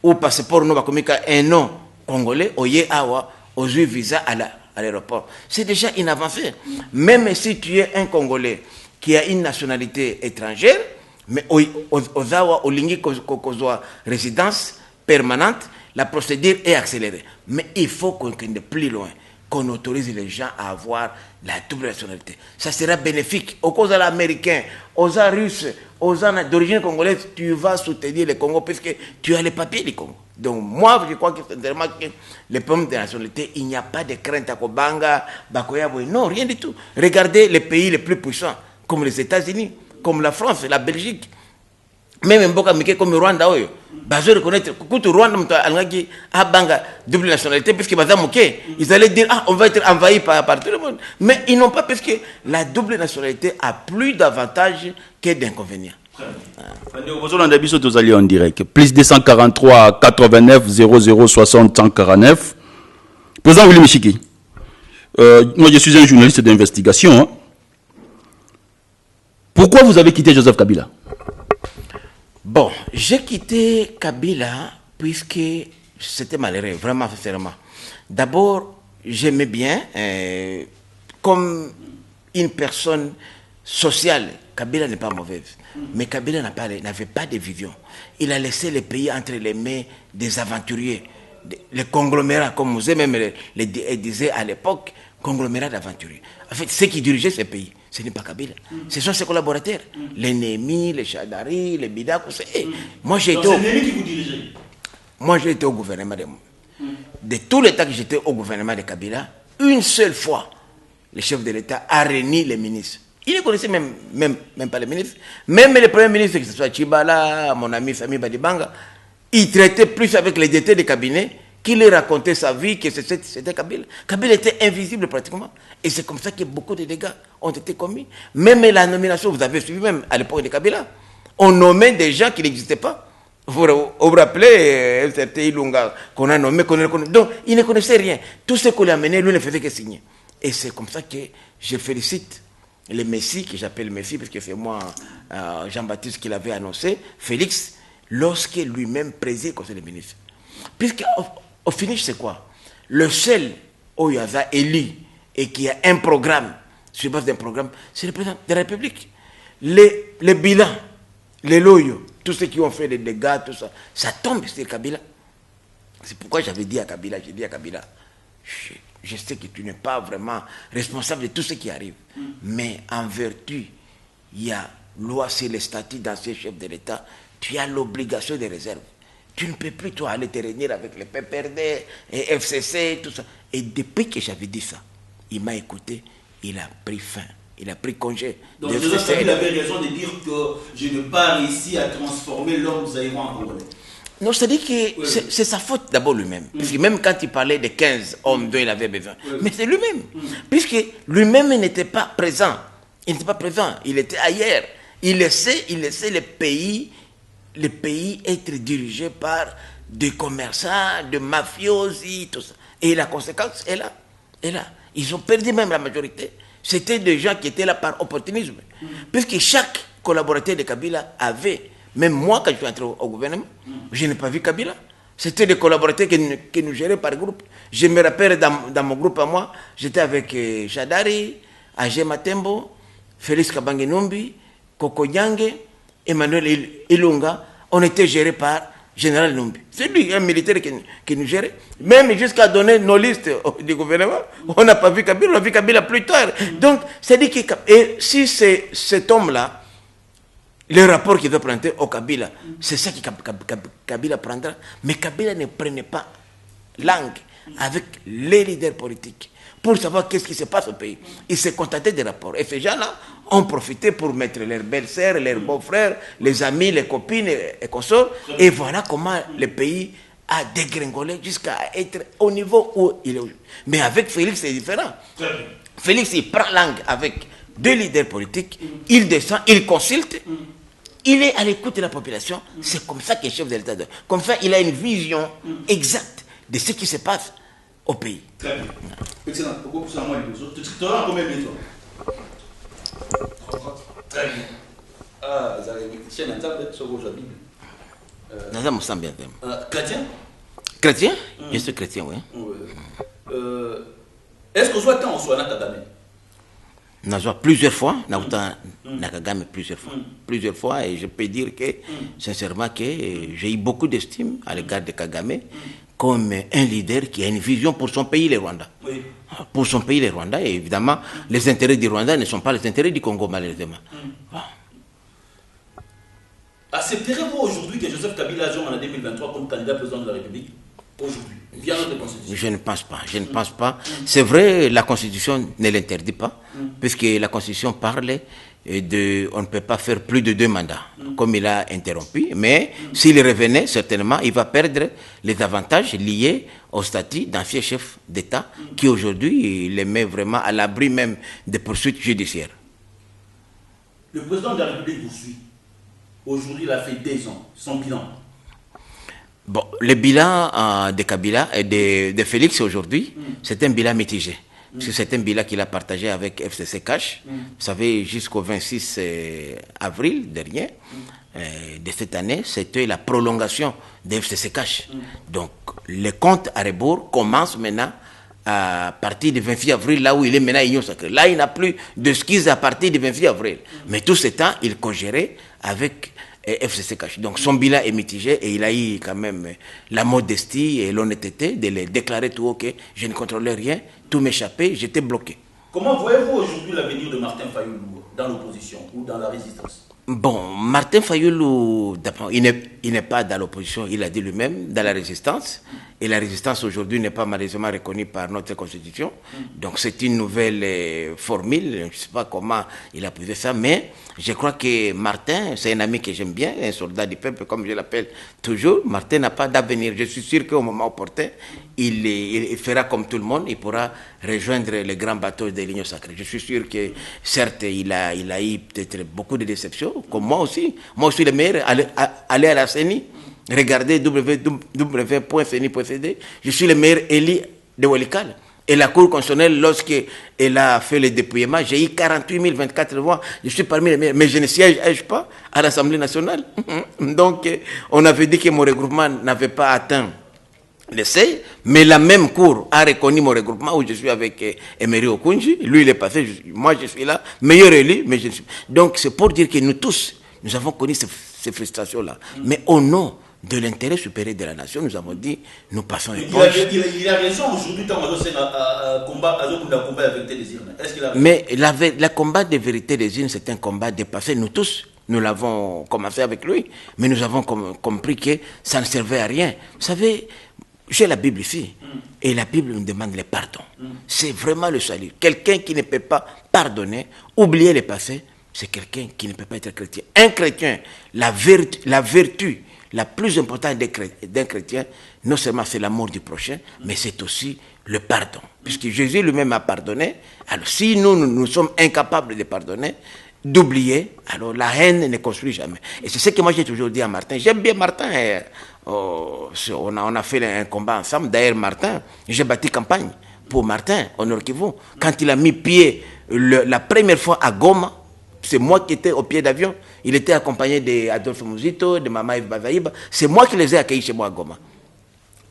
ou passeport nous va comme un nom congolais, oye awa, aux visa à l'aéroport. C'est déjà une avancée. Même si tu es un Congolais qui a une nationalité étrangère, mais aux awa, au lingi kozwa résidence permanente, la procédure est accélérée. Mais il faut qu'on aille plus loin, qu'on autorise les gens à avoir la double nationalité. Ça sera bénéfique. Aux causes américains, aux russes, aux d'origine congolaise, tu vas soutenir le Congo puisque tu as les papiers du Congo. Donc moi, je crois que sincèrement que les problèmes de nationalité, il n'y a pas de crainte à Kobanga, Bakoyaboy. Non, rien du tout. Regardez les pays les plus puissants, comme les États-Unis, comme la France, la Belgique. Même Mboka Mike comme Rwanda, je reconnaître que Rwanda a banga double nationalité, puisque ils allaient dire on va être envahi par tout le monde. Mais ils n'ont pas, parce que la double nationalité a plus d'avantages que d'inconvénients. En direct. Plus 243 89 00 60 149. Président Willy Michiki, moi je suis un journaliste d'investigation. Hein. Pourquoi vous avez quitté Joseph Kabila? Bon, j'ai quitté Kabila puisque c'était malheureux, vraiment, sincèrement. D'abord, j'aimais bien, comme une personne sociale, Kabila n'est pas mauvaise, mais Kabila n'avait pas de vision. Il a laissé le pays entre les mains des aventuriers, les conglomérats, comme vous même les disait à l'époque, conglomérats d'aventuriers. En fait, ceux qui dirigeaient ce pays, ce n'est pas Kabila. Ce sont ses collaborateurs. L'ennemi, les Chadari, les Bidak. Moi, j'ai été. C'est l'ennemi qui vous dirige. Moi, j'ai été au gouvernement de tous les temps que j'étais au gouvernement de Kabila, une seule fois, le chef de l'État a réuni les ministres. Il ne connaissait même pas les ministres. Même les premiers ministres, que ce soit Chibala, mon ami Sami Badibanga, il traitait plus avec les détails des cabinets qu'il lui racontait sa vie, que c'était Kabila. Kabila était invisible pratiquement. Et c'est comme ça que beaucoup de dégâts ont été commis. Même la nomination, vous avez suivi même à l'époque de Kabila, on nommait des gens qui n'existaient pas. Vous vous rappelez, un certain Ilunga qu'on a nommé, donc il ne connaissait rien. Tout ce qu'on lui a amené, lui ne faisait que signer. Et c'est comme ça que je félicite le Messie, que j'appelle Messie, parce que c'est moi, Jean-Baptiste, qui l'avait annoncé, Félix, lorsque lui-même présidait le conseil des ministres. Puisque au finish, c'est quoi? Le seul Oyaza élu et qui a un programme, sur base d'un programme, c'est le président de la République. Les bilans, les loyaux, tous ceux qui ont fait des dégâts, tout ça, ça tombe sur Kabila. C'est pourquoi j'avais dit à Kabila, je sais que tu n'es pas vraiment responsable de tout ce qui arrive. Mais en vertu, il y a loi sur les statuts d'ancien chef de l'État, tu as l'obligation de réserve. Tu ne peux plus, toi, aller te réunir avec les PPRD et FCC, tout ça. Et depuis que j'avais dit ça, il m'a écouté, il a pris fin, il a pris congé. Donc, il avait raison de dire que je n'ai pas réussi à transformer l'homme zaïrois en Congolais. Non, c'est-à-dire que c'est sa faute d'abord lui-même. Parce que même quand il parlait de 15 hommes dont il avait besoin, mais c'est lui-même. Puisque lui-même n'était pas présent Il n'était pas présent, il était ailleurs. Il laissait le pays être dirigé par des commerçants, des mafiosi, tout ça. Et la conséquence est là. Ils ont perdu même la majorité. C'était des gens qui étaient là par opportunisme. Puisque chaque collaborateur de Kabila avait, même moi quand je suis entré au gouvernement, je n'ai pas vu Kabila. C'était des collaborateurs qui nous géraient par groupe. Je me rappelle dans mon groupe à moi, j'étais avec Jadari, Agé Matembo, Félix Kabangenumbi, Koko Nyange, Emmanuel Ilunga. On était gérés par Général Numbi. C'est lui, un militaire qui nous gérait. Même jusqu'à donner nos listes du gouvernement, on n'a pas vu Kabila, on a vu Kabila plus tard. Donc, c'est-à-dire que et si c'est cet homme-là, le rapport qu'il doit prendre au Kabila, c'est ça que Kabila prendra. Mais Kabila ne prenait pas langue avec les leaders politiques pour savoir qu'est-ce qui se passe au pays. Il s'est contenté des rapports. Et ces gens-là ont profité pour mettre leurs belles-sœurs, leurs beaux-frères, les amis, les copines et consorts. Et voilà comment le pays a dégringolé jusqu'à être au niveau où il est aujourd'hui. Mais avec Félix, c'est différent. Félix, il prend langue avec deux leaders politiques, il descend, il consulte, il est à l'écoute de la population. C'est comme ça qu'il est chef de l'État. Comme ça, il a une vision exacte de ce qui se passe au pays. Très bien. Excellent. Pourquoi ça moi tu as combien de minutes? Très bien. Ah, vous avez c'est un tablet sur vos habits. Nous sommes bien. Chrétien? Chrétien? Je suis chrétien, oui. Est-ce que vous avez tant en soi Kagame? Nous avons plusieurs fois, nous avons Kagame plusieurs fois, et je peux dire que, sincèrement, que j'ai eu beaucoup d'estime à l'égard de Kagame comme un leader qui a une vision pour son pays, le Rwanda. Oui. Pour son pays, le Rwanda, et évidemment, les intérêts du Rwanda ne sont pas les intérêts du Congo, malheureusement. Accepterez-vous aujourd'hui que Joseph Kabila aille en 2023 comme candidat président de la République? Aujourd'hui, via notre Constitution? Je ne pense pas. C'est vrai, la Constitution ne l'interdit pas, puisque la Constitution parle on ne peut pas faire plus de 2 mandats, comme il a interrompu, mais s'il revenait, certainement, il va perdre les avantages liés au statut d'ancien chef d'État, qui aujourd'hui les met vraiment à l'abri même des poursuites judiciaires. Le président de la République vous suit. Aujourd'hui, il a fait 2 ans, son bilan. Bon, le bilan de Kabila et de Félix aujourd'hui, c'est un bilan mitigé. Parce que c'est un bilan qu'il a partagé avec FCC Cash. Vous savez, jusqu'au 26 avril dernier de cette année, c'était la prolongation de FCC Cash. Donc, le compte à rebours commence maintenant à partir du 28 avril, là où il est maintenant Union Sacrée. Là, il n'a plus de skis à partir du 28 avril. Mais tout ce temps, il co-gérait avec FCC Cash. Donc son bilan est mitigé et il a eu quand même la modestie et l'honnêteté de le déclarer tout haut que je ne contrôlais rien, tout m'échappait, j'étais bloqué. Comment voyez-vous aujourd'hui l'avenir de Martin Fayoulou dans l'opposition ou dans la résistance? Bon, Martin Fayoulou, il n'est pas dans l'opposition, il a dit lui-même, dans la résistance. Et la résistance aujourd'hui n'est pas malheureusement reconnue par notre constitution. Donc c'est une nouvelle formule, je ne sais pas comment il a posé ça, mais je crois que Martin, c'est un ami que j'aime bien, un soldat du peuple comme je l'appelle toujours. Martin n'a pas d'avenir. Je suis sûr qu'au moment opportun, il fera comme tout le monde, il pourra rejoindre les grands bateaux de l'Union Sacrée. Je suis sûr que certes, il a eu peut-être beaucoup de déceptions, comme moi aussi. Moi aussi, le meilleur, aller à la CENI, regardez www.ceni.cd, je suis le meilleur élu de Walikale. Et la Cour constitutionnelle, lorsqu'elle a fait le dépouillement, j'ai eu 48 024 voix. Je suis parmi les meilleurs, mais je ne siège pas à l'Assemblée nationale. Donc, on avait dit que mon regroupement n'avait pas atteint le seuil, mais la même Cour a reconnu mon regroupement où je suis avec Emery Okunji. Lui, il est passé, moi je suis là, meilleur élu, mais je suis... Donc, c'est pour dire que nous tous, nous avons connu ces frustrations-là. Mais au nom de l'intérêt supérieur de la nation, nous avons dit, nous passons les poches. Il a raison aujourd'hui quand on a combat avec la vérité des urnes. Mais le combat de vérité des urnes, c'est un combat dépassé. Nous tous, nous l'avons commencé avec lui, mais nous avons compris que ça ne servait à rien. Vous savez, j'ai la Bible ici, et la Bible nous demande le pardon. C'est vraiment le salut. Quelqu'un qui ne peut pas pardonner, oublier le passé, c'est quelqu'un qui ne peut pas être chrétien. Un chrétien, la vertu la plus importante d'un chrétien, non seulement c'est l'amour du prochain, mais c'est aussi le pardon. Puisque Jésus lui-même a pardonné, alors si nous sommes incapables de pardonner, d'oublier, alors la haine ne construit jamais. Et c'est ce que moi j'ai toujours dit à Martin. J'aime bien Martin. On a fait un combat ensemble. D'ailleurs, Martin, j'ai bâti campagne pour Martin, au Nord Kivu. Quand il a mis pied la première fois à Goma, c'est moi qui étais au pied d'avion. Il était accompagné d'Adolphe Mouzito, de Mama Yves Bazaïba. C'est moi qui les ai accueillis chez moi à Goma.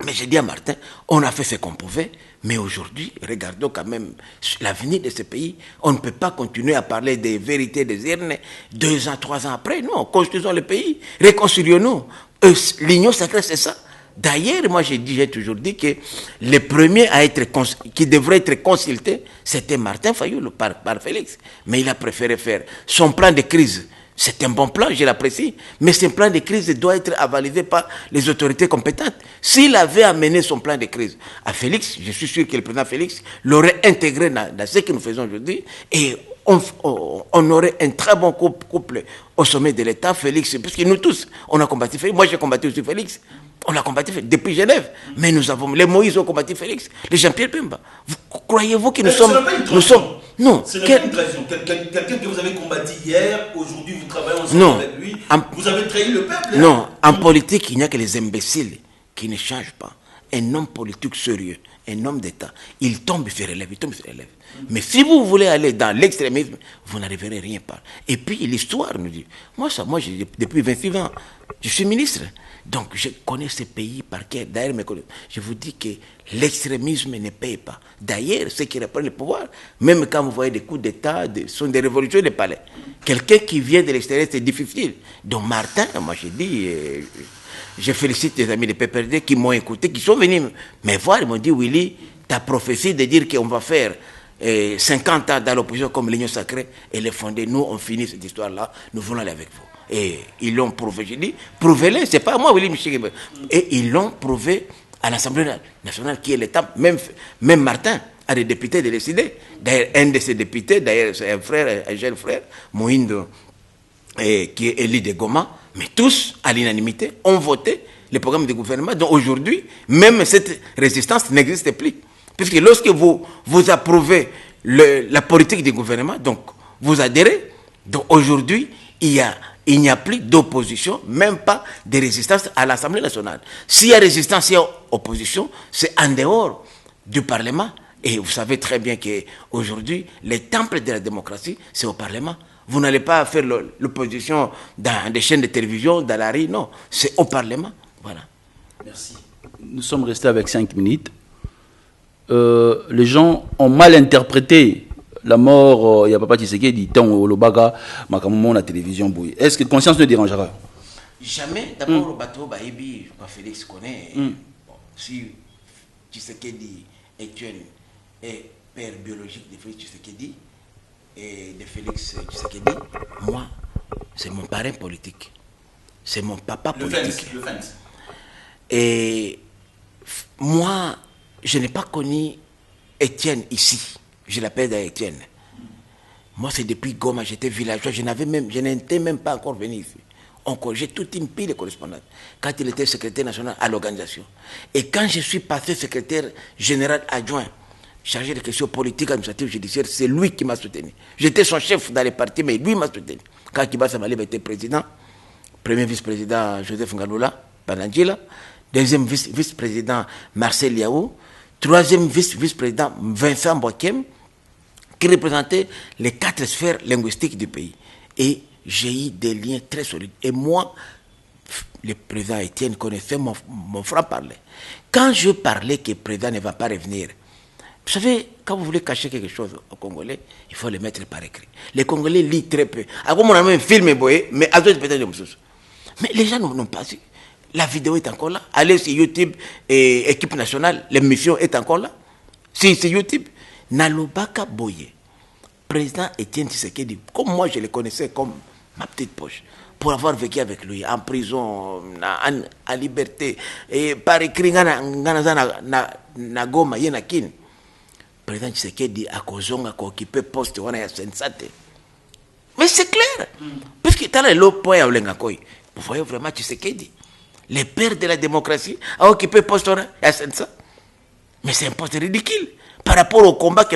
Mais j'ai dit à Martin, on a fait ce qu'on pouvait, mais aujourd'hui, regardons quand même l'avenir de ce pays. On ne peut pas continuer à parler des vérités des urnes 2 ans, 3 ans après. Non, construisons le pays, réconcilions-nous. L'union sacrée, c'est ça. D'ailleurs, moi j'ai toujours dit que le premier qui devrait être consulté, c'était Martin Fayulu par Félix. Mais il a préféré faire son plan de crise. C'est un bon plan, je l'apprécie, mais ce plan de crise doit être avalisé par les autorités compétentes. S'il avait amené son plan de crise à Félix, je suis sûr que le président Félix l'aurait intégré dans ce que nous faisons aujourd'hui, et on aurait un très bon couple au sommet de l'État, Félix, parce que nous tous, on a combattu Félix. Moi, j'ai combattu aussi Félix. On l'a combattu depuis Genève. Mais les Moïse ont combattu Félix. Les Jean-Pierre Bemba. Croyez-vous que nous sommes... Non. C'est pas une trahison. Quelqu'un que vous avez combattu hier, aujourd'hui vous travaillez ensemble avec lui, vous avez trahi le peuple. Non, en politique, il n'y a que les imbéciles qui ne changent pas. Un homme politique sérieux, un homme d'État, il tombe, il se relève, il tombe, il se relève. Mais si vous voulez aller dans l'extrémisme, vous n'arriverez rien par. Et puis l'histoire nous dit, moi depuis 26 ans, je suis ministre. Donc je connais ce pays par cœur. D'ailleurs, je vous dis que l'extrémisme ne paye pas. D'ailleurs, ceux qui reprennent le pouvoir, même quand vous voyez des coups d'État, sont des révolutions de palais. Quelqu'un qui vient de l'extérieur, c'est difficile. Donc Martin, moi j'ai dit, je félicite les amis de PPRD qui m'ont écouté, qui sont venus me voir, ils m'ont dit, Willy, ta prophétie de dire qu'on va faire 50 ans dans l'opposition comme l'Union sacrée, elle est fondée. Nous, on finit cette histoire-là, nous voulons aller avec vous. Et ils l'ont prouvé. J'ai dit, prouvez-le, c'est pas moi, Willy Michel. Et ils l'ont prouvé à l'Assemblée nationale, qui est l'État. Même Martin a des députés de décider. D'ailleurs, un de ces députés, d'ailleurs, c'est un jeune frère, Mohindo, qui est élu de Goma, mais tous, à l'unanimité, ont voté le programme du gouvernement. Donc aujourd'hui, même cette résistance n'existe plus. Puisque lorsque vous approuvez la politique du gouvernement, donc vous adhérez, donc aujourd'hui, il n'y a plus d'opposition, même pas de résistance à l'Assemblée nationale. S'il y a résistance, s'il y a opposition, c'est en dehors du Parlement. Et vous savez très bien qu'aujourd'hui, les temples de la démocratie, c'est au Parlement. Vous n'allez pas faire l'opposition dans des chaînes de télévision, dans la rue, non. C'est au Parlement. Voilà. Merci. Nous sommes restés avec 5 minutes. Les gens ont mal interprété la mort, il y a Papa Tshisekedi, tant Lobaga, Makamon, la télévision. Est-ce que conscience ne dérangera? Jamais. D'abord, le bateau, Félix connaît. Bon, si Tshisekedi est père biologique de Félix Tshisekedi et de Félix Tshisekedi, moi, c'est mon parrain politique. C'est mon papa politique. Le fence. Et moi, je n'ai pas connu Étienne ici. Je l'appelle Étienne. Moi, c'est depuis Goma, j'étais villageois, je n'étais même pas encore venu ici. J'ai toute une pile de correspondants. Quand il était secrétaire national à l'organisation. Et quand je suis passé secrétaire général adjoint, chargé de questions politiques, administratives, judiciaires, c'est lui qui m'a soutenu. J'étais son chef dans les partis, mais lui m'a soutenu. Quand Kiba Samalib était président, premier vice-président Joseph Ngaloula, Panangila, deuxième vice-président Marcel Yaou, troisième vice-président Vincent Boakem, qui représentait les 4 sphères linguistiques du pays. Et j'ai eu des liens très solides. Et moi, le président Étienne connaissait mon franc-parler. Quand je parlais que le président ne va pas revenir, vous savez, quand vous voulez cacher quelque chose aux Congolais, il faut le mettre par écrit. Les Congolais lisent très peu. Avant, on a même un film, mais les gens n'ont pas su. La vidéo est encore là. Allez sur YouTube, équipe nationale, l'émission est encore là. C'est YouTube. Nalobaka Boye, président Étienne Tshisekedi, comme moi je le connaissais comme ma petite poche, pour avoir vécu avec lui en prison, en liberté, et par écrit, na Goma, Yenakin. Président Tshisekedi a occupé poste wana ya sensate. Mais c'est clair. Parce que tu as le point à Olengakoi. Vous voyez vraiment Tshisekedi. les pères de la démocratie, a occupé le poste à ça. Mais c'est un poste ridicule par rapport au combat que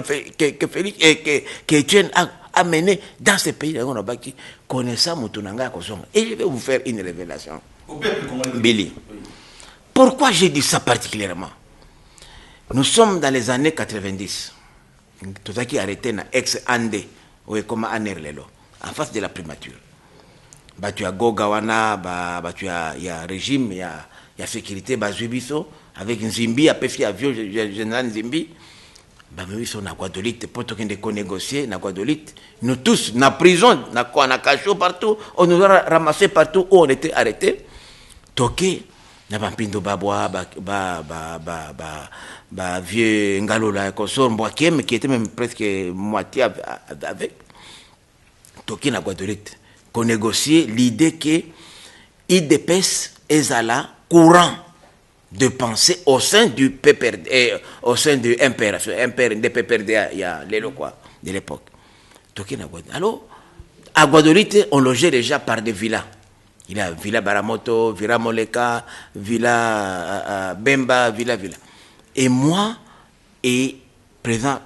Etienne a mené dans ce pays. Connaissant Moutounanga Kosonga. Et je vais vous faire une révélation. Billy. Pourquoi j'ai dit ça particulièrement? Nous sommes dans les années 90. Tout ça qui a arrêté dans ex-Andé, comme Anerlelo, en face de la primature. Tu as Gogawana, tu as régime, il y a sécurité, Zubiso, avec Nzimbi, après il y a vieux général Nzimbi. Ils sont en Guadeloupe, pour négocier en Guadeloupe. Nous tous, dans la prison, dans la cachot partout, on nous a ramassés partout où on était arrêtés. Toké, n'a pas pindo babois, vieux Ngalola, Mboakiem, qui était même presque moitié avec. Toké na Guadeloupe, qu'on négocie l'idée que IDPS est là courant de pensée au sein du PPRD, au sein du MPR, des PPRD, il y a les locaux de l'époque. Toké na Guadeloupe. Alors, à Guadeloupe, on logeait déjà par des villas. Il y a Villa Baramoto, Villa Moleka, Villa Bemba, Villa. Et moi, et président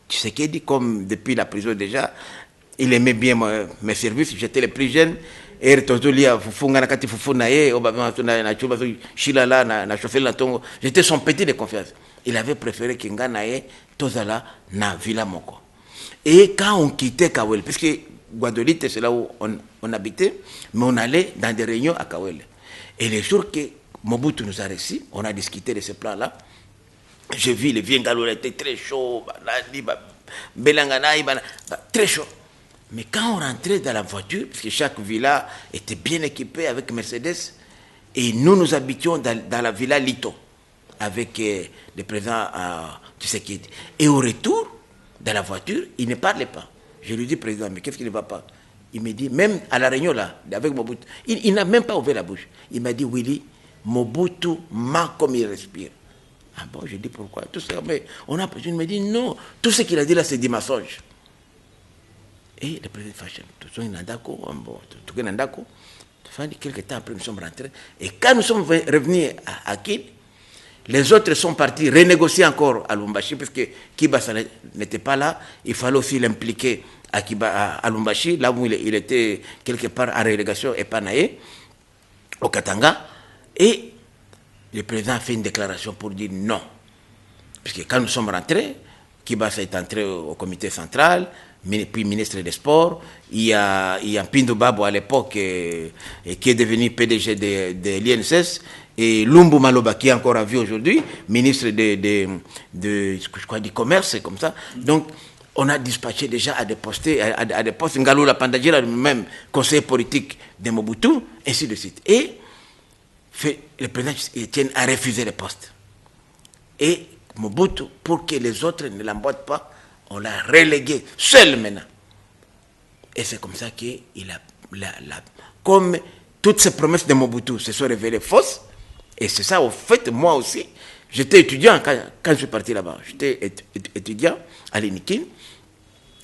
Tshisekedi, comme depuis la prison déjà, il aimait bien mes services, j'étais le plus jeune. Et j'étais son petit de confiance. Il avait préféré qu'il gagne Tozala na Villa Moko. Et quand on quittait Kawel, parce que Guadeloupe, c'est là où on habitait, mais on allait dans des réunions à Kawel. Et les jours que Mobutu nous a reçus, on a discuté de ce plan-là. J'ai vu les vieux Ngalola étaient très chauds, très chaud. Mais quand on rentrait dans la voiture, parce que chaque villa était bien équipée avec Mercedes, et nous habitions dans la villa Lito, avec le président Tshisekedi. Et au retour, dans la voiture, il ne parlait pas. Je lui dis, président, mais qu'est-ce qui ne va pas? Il me dit, même à la réunion là, avec Mobutu, il n'a même pas ouvert la bouche. Il m'a dit, Willy, Mobutu ment comme il respire. Ah bon, je dis pourquoi? Tout ça, mais il me dit, non, tout ce qu'il a dit là, c'est des mensonges. Et le président Fachem, tout le monde est d'accord, tout le monde est d'accord. Quelques temps après, nous sommes rentrés. Et quand nous sommes revenus à Kil, les autres sont partis renégocier encore à Lumbashi, parce que Kibasa n'était pas là. Il fallait aussi l'impliquer à Lumbashi, là où il était quelque part en relégation et Panaé, au Katanga. Et le président a fait une déclaration pour dire non. Puisque quand nous sommes rentrés, Kibasa est entré au comité central, puis ministre des Sports. Il y a Pindo Babo à l'époque qui est devenu PDG de l'INSS. Et Lumbu Maloba qui est encore à vie aujourd'hui, ministre je crois, du commerce, comme ça. Donc, on a dispatché déjà à des postes, Ngalola Pandadjila, même conseiller politique de Mobutu, ainsi de suite. Et le président Etienne a refusé le poste. Et Mobutu, pour que les autres ne l'emboîtent pas, on l'a relégué seul maintenant. Et c'est comme ça qu'il comme toutes ces promesses de Mobutu se sont révélées fausses. Et c'est ça, au fait, moi aussi, j'étais étudiant quand je suis parti là-bas. J'étais étudiant à l'INIKIN,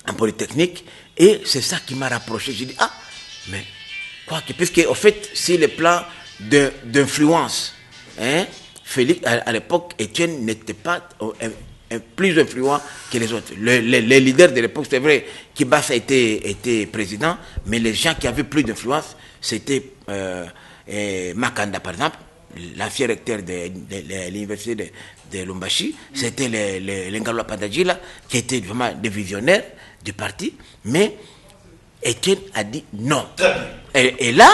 en Polytechnique, et c'est ça qui m'a rapproché. J'ai dit, ah, mais quoi que, puisque, au fait, si le plan d'influence, Félix, à l'époque, Etienne n'était pas plus influent que les autres. Les leaders de l'époque, c'est vrai, Kibasa était président, mais les gens qui avaient plus d'influence, c'était Makanda, par exemple, l'ancien recteur de l'université de Lumbashi, c'était les Ngalola Pandadjila, qui étaient vraiment des visionnaires du parti, mais Etienne a dit non. Et là,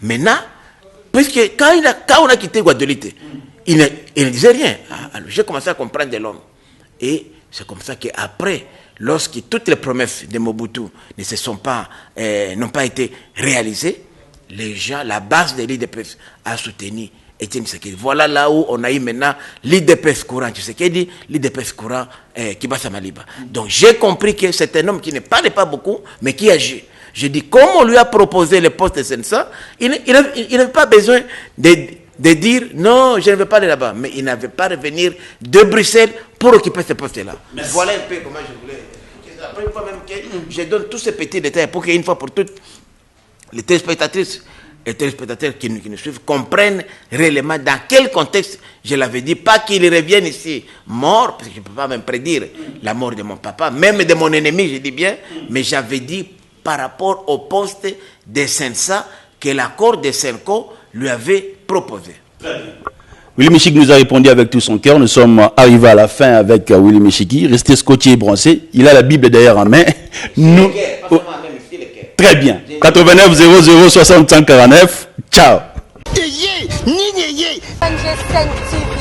maintenant, puisque quand on a quitté Guadeloupe, il ne disait rien. Alors, j'ai commencé à comprendre de l'homme. Et c'est comme ça qu'après, lorsque toutes les promesses de Mobutu n'ont pas été réalisées, les gens, la base de l'IDPS a soutenu Etienne Tshisekedi. Voilà là où on a eu maintenant l'IDPS courant Tshisekedi, l'IDPS courant Kibasa Maliba. Donc j'ai compris que c'est un homme qui ne parlait pas beaucoup, mais qui agit. Je dis, comme on lui a proposé le poste de Sensa, il n'avait pas besoin de dire non, je ne veux pas aller là-bas. Mais il n'avait pas à revenir de Bruxelles pour occuper ce poste-là. Voilà un peu comment je voulais. C'est la première fois même que je donne tous ces petits détails pour qu'une fois pour toutes, les téléspectatrices et téléspectateurs qui nous suivent comprennent réellement dans quel contexte je l'avais dit. Pas qu'ils reviennent ici morts, parce que je ne peux pas même prédire la mort de mon papa, même de mon ennemi, je dis bien, mais j'avais dit par rapport au poste de Sensa que l'accord de Senko lui avait proposé. Willy Michiki nous a répondu avec tout son cœur. Nous sommes arrivés à la fin avec Willy Michiki. Restez scotché et bronzé. Il a la Bible derrière en main. Nous... Très bien. 89 00 60 149. Ciao. ONG 5 TV.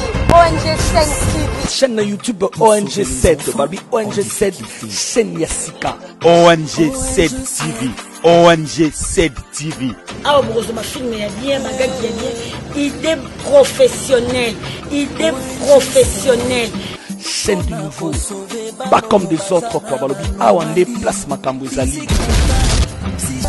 Chaîne YouTube ONG 7. Babi ONG 7. Chaîne Yassika. ONG 7 TV. ONG 7 TV. Ah, ma film est bien, ma gag est bien. Idée professionnelle. Idée professionnelle. Chaîne du nouveau. Pas comme des autres quoi. Balobi. Ah, on est place Makambouezali.